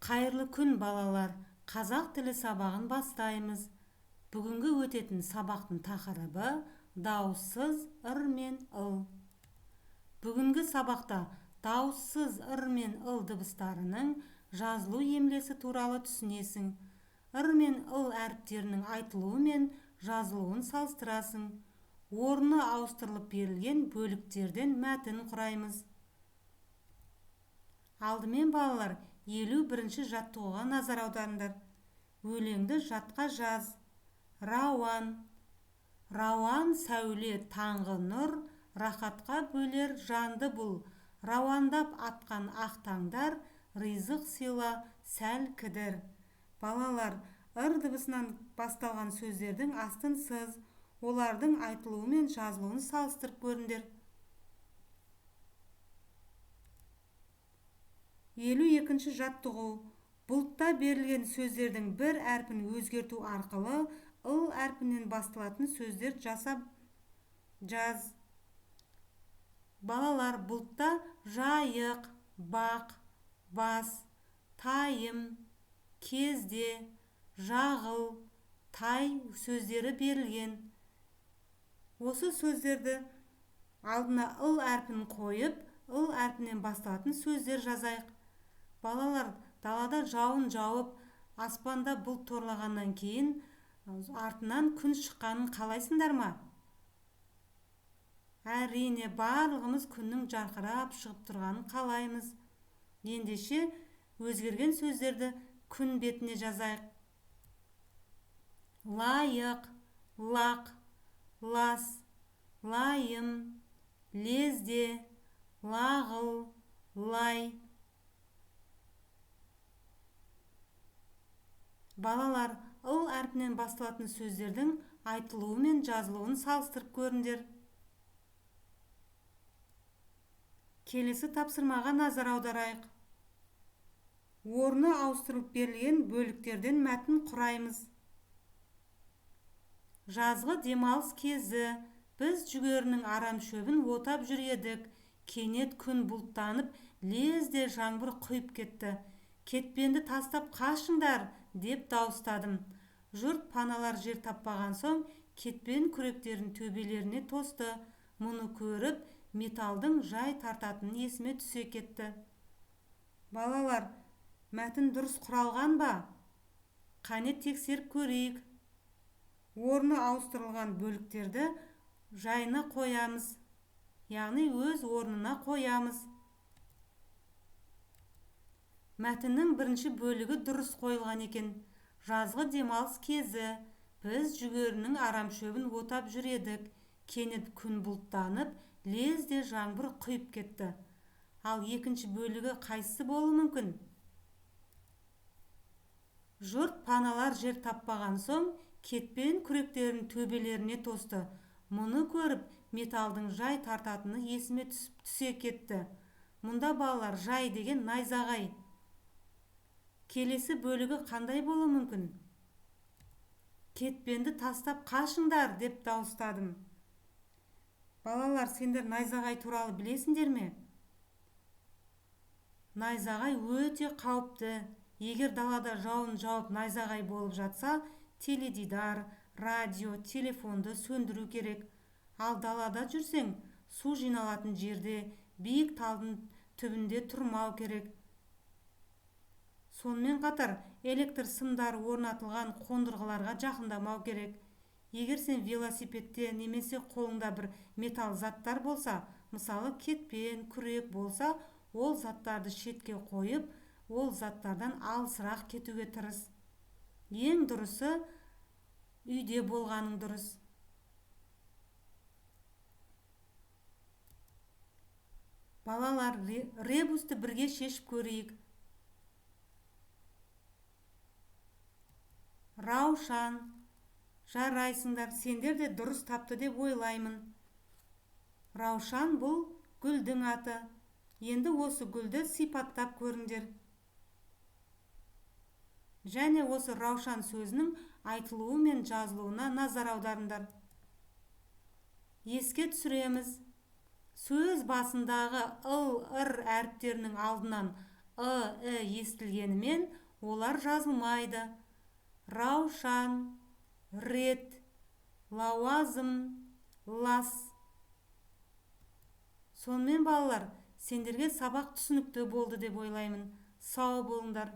Қайырлы күн, балалар. Қазақ тілі сабағын бастаймыз. Бүгінгі өтетін сабақтың тақырыбы дауыссыз ыр мен ыл. Бүгінгі сабақта дауыссыз ыр мен ыл дыбыстарының жазылу емлесі туралы түсінесің. Ыр мен ыл әріптерінің айтылуы мен жазылуын салыстырасың. Орны ауыстырылып берілген бөліктерден мәтін құраймыз. Алдымен балалар 51-ші жаттығуға назар аударыңдар. Өлеңді жатқа жаз. Рауан. Рауан сәуле таңғы нұр, рахатқа бөлер жанды бұл. Рауандап атқан ақ таңдар, ризық сыйла сәл кідір. Балалар, ыр дыбысынан басталған сөздердің астын сыз, олардың айтылуы мен жазылуын салыстырып көріңдер. 52-ші жаттығу. Бұлтта берілген сөздердің бір әрпін өзгерту арқылы ыл әрпінен басталатын сөздер жасап жаз. Балалар, бұлтта жайық, бақ, бас, тайым, кезде, жағыл, тай сөздері берілген. Осы сөздерді алдына ыл әрпін қойып, ыл әрпінен басталатын сөздер жазайық. Балалар, далада жауын жауып, аспанда бұлт торлағаннан кейін артынан күн шыққанын қалайсыңдар ма? Әрине, барлығымыз күннің жарқырап шығып тұрғанын қалаймыз. Ендеше өзгерген сөздерді күн бетіне жазайық. Лайық, лақ, лас, лайым, лезде, лағыл, лай. Балалар, ыл әрпінен басталатын сөздердің айтылуы мен жазылуын салыстырып көріңдер. Келесі тапсырмаға назар аударайық. Орны ауыстырылып берілген бөліктерден мәтін құраймыз. Жазғы демалыс кезі біз жүгерінің арам шөбін отап жүр едік. Кенет күн бұлттанып, лезде жаңбыр құйып кетті. Кетпенді тастап қашыңдар деп дауыстадым. Жұрт паналар жер таппаған соң кетпен күректерін төбелеріне тосты. Мұны көріп, металдың жай тартатынын есіме түсе кетті. Балалар, мәтін дұрыс құралған ба? Қане тексеріп көрейік. Орны ауыстырылған бөліктерді жайына қоямыз. Яғни өз орнына қоямыз. Мәтіннің бірінші бөлігі дұрыс қойылған екен. Жазғы демалыс кезі біз жүгерінің арам шөбін отап жүр едік. Кенет күн бұлттанып, лезде жаңбыр құйып кетті. Ал екінші бөлігі қайсысы болуы мүмкін? Жұрт паналар жер таппаған соң кетпен күректерін төбелеріне тосты. Мұны көріп, металдың жай тартатыны есіме түсе кетті. Мұнда балалар, жай деген найзағай. Келесі бөлігі қандай болуы мүмкін? Кетпенді тастап қашыңдар деп дауыстадым. Балалар, сендер найзағай туралы білесіңдер ме? Найзағай өте қауіпті. Егер далада жауын жауып найзағай болып жатса, теледидар, радио, телефонды сөндіру керек. Ал далада жүрсең, су жиналатын жерде, биік талдың түбінде тұрмау керек. Сонымен қатар электр сымдары орнатылған қондырғыларға жақындамау керек. Егер сен велосипедте немесе қолыңда бір металл заттар болса, мысалы кетпен, күрек болса, ол заттарды шетке қойып, ол заттардан алысырақ кетуге тырыс. Ең дұрысы үйде болғаның дұрыс. Балалар, ребусты бірге шешіп көрейік. Раушан. Жарайсыңдар, сендер де дұрыс тапты деп ойлаймын. Раушан бұл гүлдің аты. Енді осы гүлді сипаттап көріңдер. Және осы раушан сөзінің айтылуы мен жазылуына назар аударыңдар. Еске түсіреміз. Сөз басындағы ыл, ыр әріптерінің алдынан естілгенімен олар жазылмайды. Раушан, рет, лауазым, лас. Сонымен балалар, сендерге сабақ түсінікті болды деп ойлаймын. Сау болыңдар.